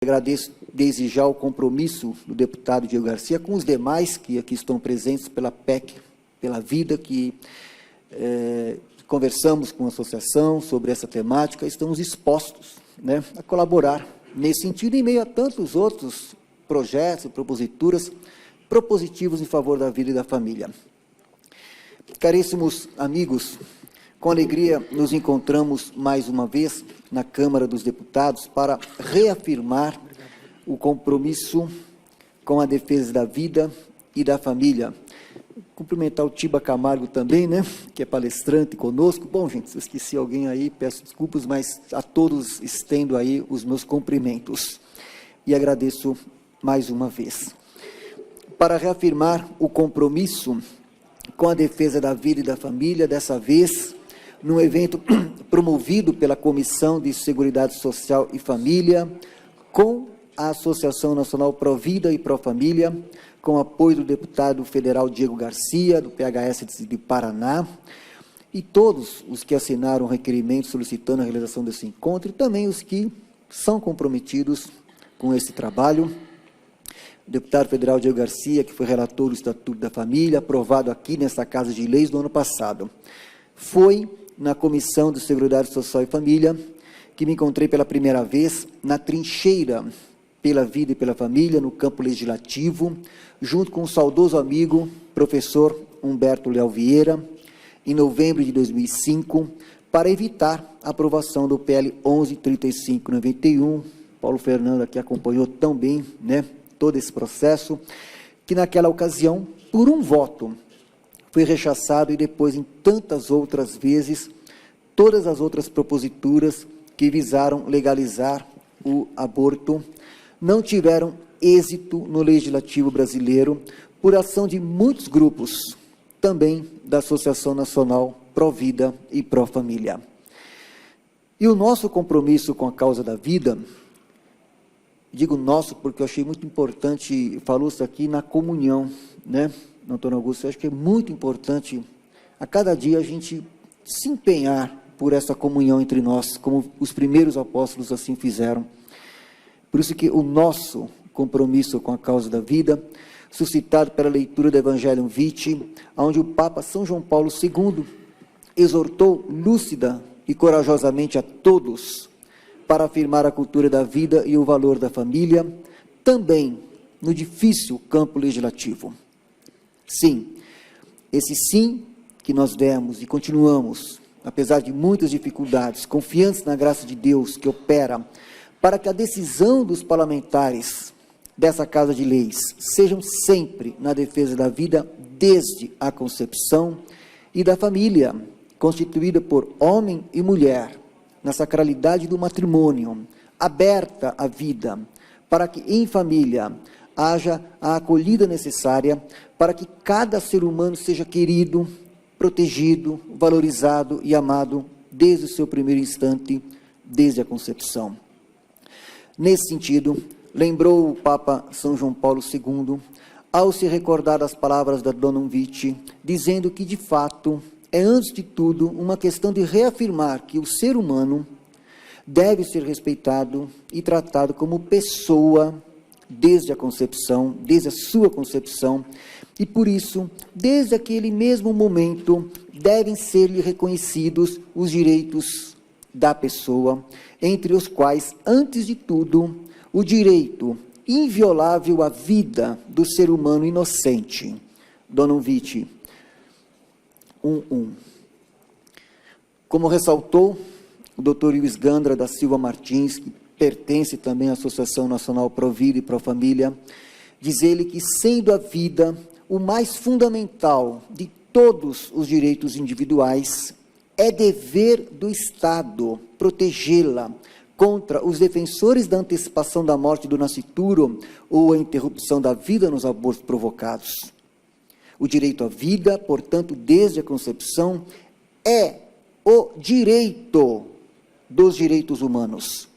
Agradeço desde já o compromisso do deputado Diego Garcia com os demais que aqui estão presentes pela PEC, pela vida, que conversamos com a associação sobre essa temática, estamos dispostos, né, a colaborar nesse sentido, em meio a tantos outros projetos e proposituras propositivos em favor da vida e da família. Caríssimos amigos, com alegria nos encontramos mais uma vez na Câmara dos Deputados para reafirmar o compromisso com a defesa da vida e da família. Cumprimentar o Tiba Camargo também, né, que é palestrante conosco. Bom, gente, se eu esqueci alguém aí, peço desculpas, mas a todos estendo aí os meus cumprimentos. E agradeço mais uma vez. Para reafirmar o compromisso com a defesa da vida e da família, dessa vez, num evento promovido pela Comissão de Seguridade Social e Família, com a Associação Nacional Provida e Profamília, com apoio do deputado federal Diego Garcia, do PHS de Paraná, e todos os que assinaram o requerimento solicitando a realização desse encontro, e também os que são comprometidos com esse trabalho. O deputado federal Diego Garcia, que foi relator do Estatuto da Família, aprovado aqui nesta Casa de Leis no ano passado. Foi na Comissão de Seguridade Social e Família que me encontrei pela primeira vez na trincheira pela vida e pela família, no campo legislativo, junto com o saudoso amigo, professor Humberto Leal Vieira, em novembro de 2005, para evitar a aprovação do PL 1135/91. Paulo Fernando aqui acompanhou tão bem, né, todo esse processo, que naquela ocasião, por um voto, foi rechaçado, e depois, em tantas outras vezes, todas as outras proposituras que visaram legalizar o aborto não tiveram êxito no Legislativo brasileiro, por ação de muitos grupos, também da Associação Nacional Provida e Profamília. E o nosso compromisso com a causa da vida, digo nosso porque eu achei muito importante, falou-se aqui na comunhão, né, Antônio Augusto, eu acho que é muito importante, a cada dia, a gente se empenhar por essa comunhão entre nós, como os primeiros apóstolos assim fizeram. Por isso que o nosso compromisso com a causa da vida, suscitado pela leitura do Evangelium Vitae, onde o Papa São João Paulo II exortou lúcida e corajosamente a todos para afirmar a cultura da vida e o valor da família, também no difícil campo legislativo. Sim, esse sim que nós demos e continuamos, apesar de muitas dificuldades, confiantes na graça de Deus que opera, para que a decisão dos parlamentares dessa Casa de Leis sejam sempre na defesa da vida desde a concepção e da família, constituída por homem e mulher, na sacralidade do matrimônio, aberta à vida, para que em família haja a acolhida necessária para que cada ser humano seja querido, protegido, valorizado e amado desde o seu primeiro instante, desde a concepção. Nesse sentido, lembrou o Papa São João Paulo II, ao se recordar das palavras da Donum Vitae, dizendo que, de fato, é, antes de tudo, uma questão de reafirmar que o ser humano deve ser respeitado e tratado como pessoa desde a concepção, desde a sua concepção, e por isso, desde aquele mesmo momento, devem ser-lhe reconhecidos os direitos da pessoa, entre os quais, antes de tudo, o direito inviolável à vida do ser humano inocente. Donum Vitae 1.1. Como ressaltou o Dr. Luiz Gandra da Silva Martins, que pertence também à Associação Nacional Provida e Profamília, diz ele que, sendo a vida o mais fundamental de todos os direitos individuais, é dever do Estado protegê-la contra os defensores da antecipação da morte do nascituro ou a interrupção da vida nos abortos provocados. O direito à vida, portanto, desde a concepção, é o direito dos direitos humanos,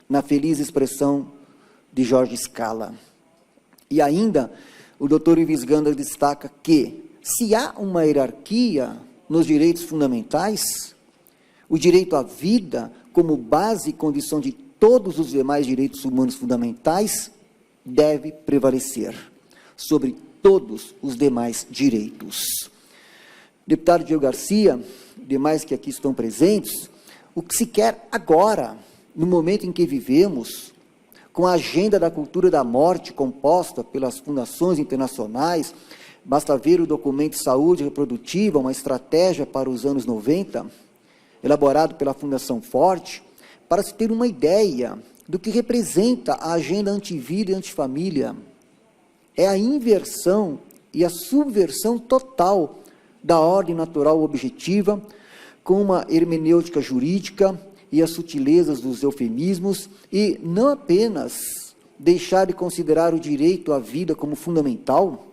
na feliz expressão de Jorge Scala. E ainda, o Dr. Ives Gandra destaca que, se há uma hierarquia nos direitos fundamentais, o direito à vida, como base e condição de todos os demais direitos humanos fundamentais deve prevalecer sobre todos os demais direitos. Deputado Diego Garcia, demais que aqui estão presentes, o que se quer agora, no momento em que vivemos, com a agenda da cultura da morte composta pelas fundações internacionais, basta ver o documento de saúde reprodutiva, uma estratégia para os anos 90, elaborado pela Fundação Forte, para se ter uma ideia do que representa a agenda antivida e antifamília. É a inversão e a subversão total da ordem natural objetiva, com uma hermenêutica jurídica e as sutilezas dos eufemismos, e não apenas deixar de considerar o direito à vida como fundamental,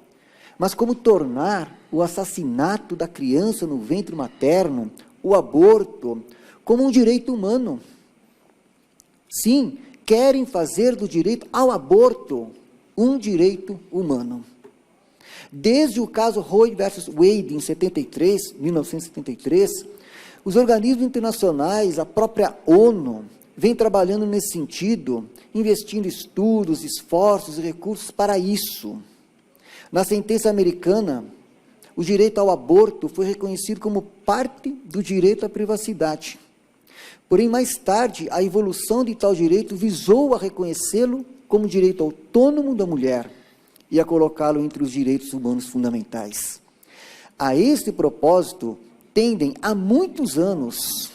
mas como tornar o assassinato da criança no ventre materno, o aborto, como um direito humano. Sim, querem fazer do direito ao aborto um direito humano. Desde o caso Roe versus Wade, em 1973, os organismos internacionais, a própria ONU, vem trabalhando nesse sentido, investindo estudos, esforços e recursos para isso. Na sentença americana, o direito ao aborto foi reconhecido como parte do direito à privacidade. Porém, mais tarde, a evolução de tal direito visou a reconhecê-lo como direito autônomo da mulher e a colocá-lo entre os direitos humanos fundamentais. A este propósito, tendem há muitos anos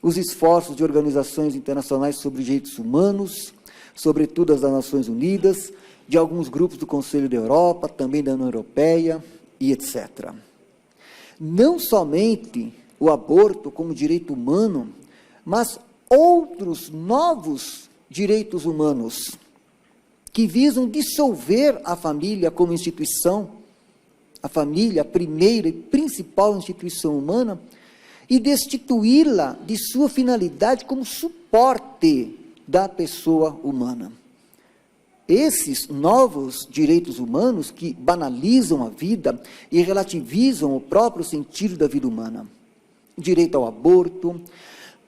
os esforços de organizações internacionais sobre direitos humanos, sobretudo as das Nações Unidas, de alguns grupos do Conselho da Europa, também da União Europeia, e etc. Não somente o aborto como direito humano, mas outros novos direitos humanos que visam dissolver a família como instituição, a família, a primeira e principal instituição humana, e destituí-la de sua finalidade como suporte da pessoa humana. Esses novos direitos humanos que banalizam a vida e relativizam o próprio sentido da vida humana. O direito ao aborto,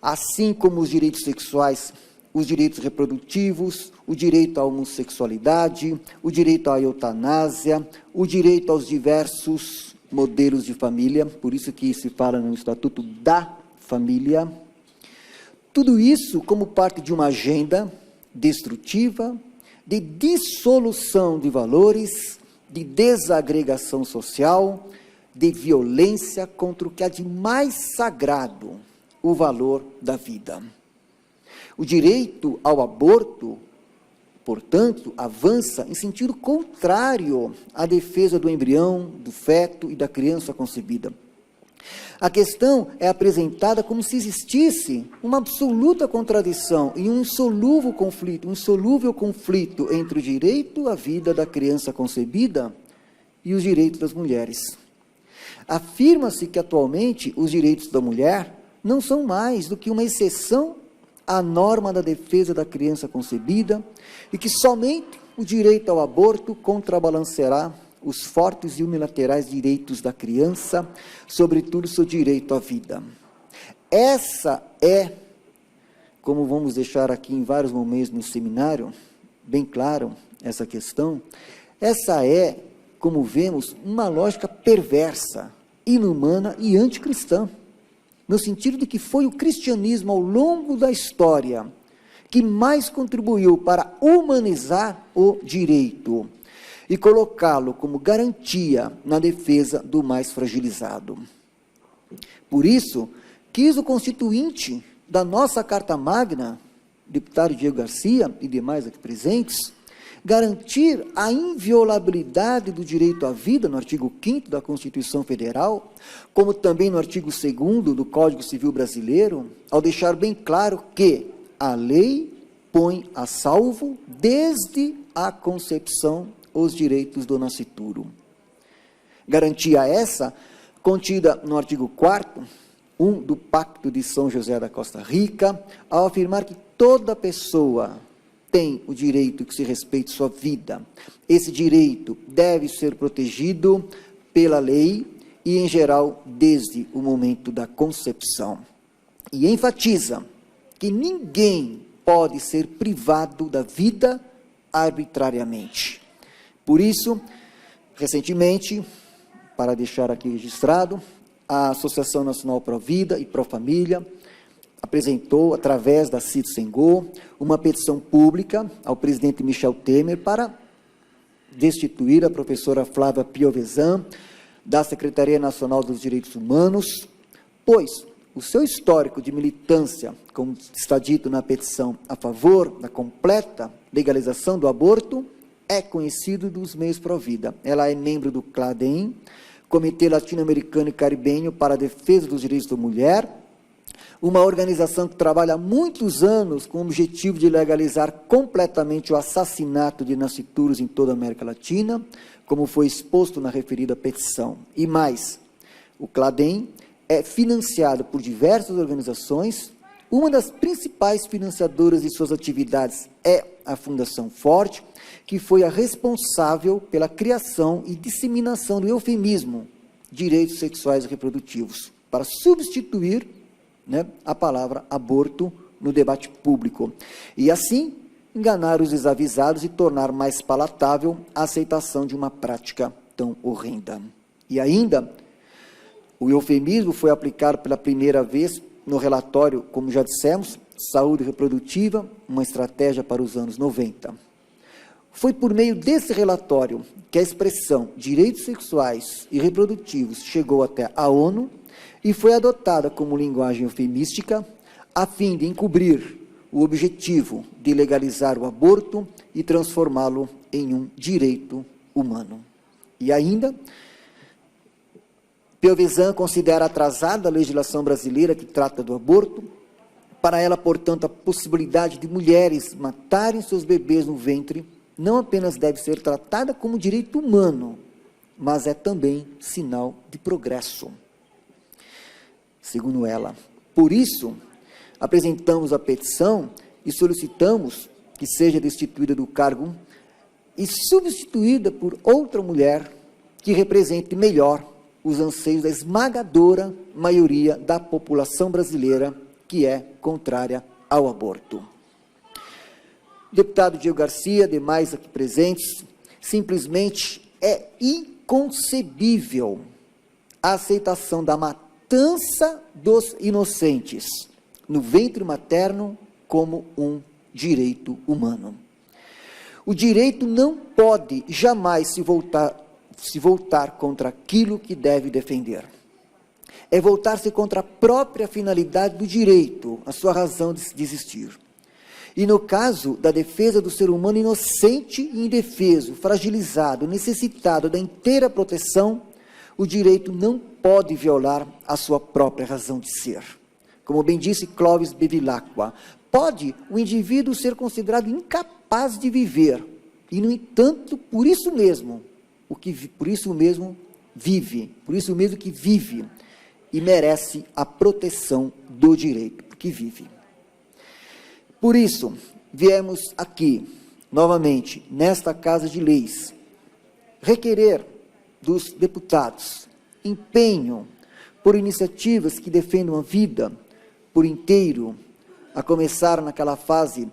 assim como os direitos sexuais, os direitos reprodutivos, o direito à homossexualidade, o direito à eutanásia, o direito aos diversos modelos de família, por isso que se fala no Estatuto da Família. Tudo isso como parte de uma agenda destrutiva, de dissolução de valores, de desagregação social, de violência contra o que há de mais sagrado, o valor da vida. O direito ao aborto, portanto, avança em sentido contrário à defesa do embrião, do feto e da criança concebida. A questão é apresentada como se existisse uma absoluta contradição e um insolúvel conflito entre o direito à vida da criança concebida e os direitos das mulheres. Afirma-se que, atualmente, os direitos da mulher não são mais do que uma exceção à norma da defesa da criança concebida e que somente o direito ao aborto contrabalanceará os fortes e unilaterais direitos da criança, sobretudo seu direito à vida. Essa é, como vamos deixar aqui em vários momentos no seminário, bem claro essa questão, essa é, como vemos, uma lógica perversa, inumana e anticristã, no sentido de que foi o cristianismo ao longo da história que mais contribuiu para humanizar o direito e colocá-lo como garantia na defesa do mais fragilizado. Por isso, quis o constituinte da nossa Carta Magna, deputado Diego Garcia e demais aqui presentes, garantir a inviolabilidade do direito à vida no artigo 5º da Constituição Federal, como também no artigo 2º do Código Civil Brasileiro, ao deixar bem claro que a lei põe a salvo, desde a concepção, os direitos do nascituro. Garantia essa, contida no artigo 4º, do Pacto de São José da Costa Rica, ao afirmar que toda pessoa tem o direito que se respeite sua vida. Esse direito deve ser protegido pela lei e, em geral, desde o momento da concepção. E enfatiza que ninguém pode ser privado da vida arbitrariamente. Por isso, recentemente, para deixar aqui registrado, a Associação Nacional Pro Vida e Pro Família apresentou, através da Cito Senghor, uma petição pública ao presidente Michel Temer para destituir a professora Flávia Piovesan da Secretaria Nacional dos Direitos Humanos, pois o seu histórico de militância, como está dito na petição a favor da completa legalização do aborto, é conhecido dos meios pró-vida. Ela é membro do CLADEM, Comitê Latino-Americano e Caribenho para a Defesa dos Direitos da Mulher, uma organização que trabalha há muitos anos com o objetivo de legalizar completamente o assassinato de nascituros em toda a América Latina, como foi exposto na referida petição. E mais, o CLADEM é financiado por diversas organizações. Uma das principais financiadoras de suas atividades é a Fundação Forte, que foi a responsável pela criação e disseminação do eufemismo direitos sexuais e reprodutivos, para substituir, a palavra aborto no debate público, e assim enganar os desavisados e tornar mais palatável a aceitação de uma prática tão horrenda. E ainda, o eufemismo foi aplicado pela primeira vez no relatório, como já dissemos, Saúde Reprodutiva, uma estratégia para os anos 90. Foi por meio desse relatório que a expressão direitos sexuais e reprodutivos chegou até a ONU e foi adotada como linguagem eufemística, a fim de encobrir o objetivo de legalizar o aborto e transformá-lo em um direito humano. E ainda, Piovesan considera atrasada a legislação brasileira que trata do aborto. Para ela, portanto, a possibilidade de mulheres matarem seus bebês no ventre não apenas deve ser tratada como direito humano, mas é também sinal de progresso. Segundo ela, por isso, apresentamos a petição e solicitamos que seja destituída do cargo e substituída por outra mulher que represente melhor os anseios da esmagadora maioria da população brasileira que é contrária ao aborto. Deputado Diego Garcia, demais aqui presentes, simplesmente é inconcebível a aceitação da matança dos inocentes no ventre materno como um direito humano. O direito não pode jamais se voltar contra aquilo que deve defender. É voltar-se contra a própria finalidade do direito, a sua razão de existir. E no caso da defesa do ser humano inocente e indefeso, fragilizado, necessitado da inteira proteção, o direito não pode violar a sua própria razão de ser. Como bem disse Clóvis Bevilacqua, pode o indivíduo ser considerado incapaz de viver, e, no entanto, por isso mesmo que vive e merece a proteção do direito, porque vive. Por isso, viemos aqui, novamente, nesta Casa de Leis, requerer dos deputados empenho por iniciativas que defendam a vida por inteiro, a começar naquela fase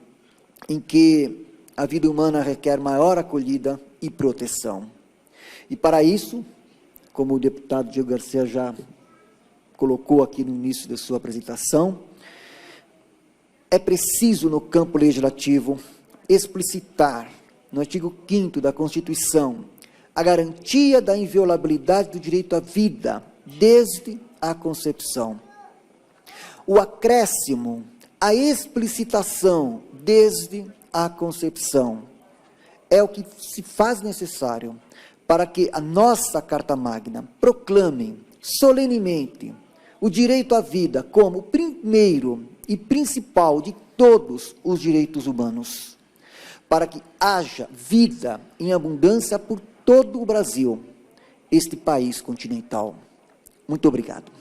em que a vida humana requer maior acolhida e proteção. E para isso, como o deputado Diego Garcia já colocou aqui no início da sua apresentação, é preciso, no campo legislativo, explicitar, no artigo 5º da Constituição, a garantia da inviolabilidade do direito à vida, desde a concepção. O acréscimo, a explicitação, desde a concepção, é o que se faz necessário para que a nossa Carta Magna proclame solenemente o direito à vida como o primeiro e principal de todos os direitos humanos, para que haja vida em abundância por todo o Brasil, este país continental. Muito obrigado.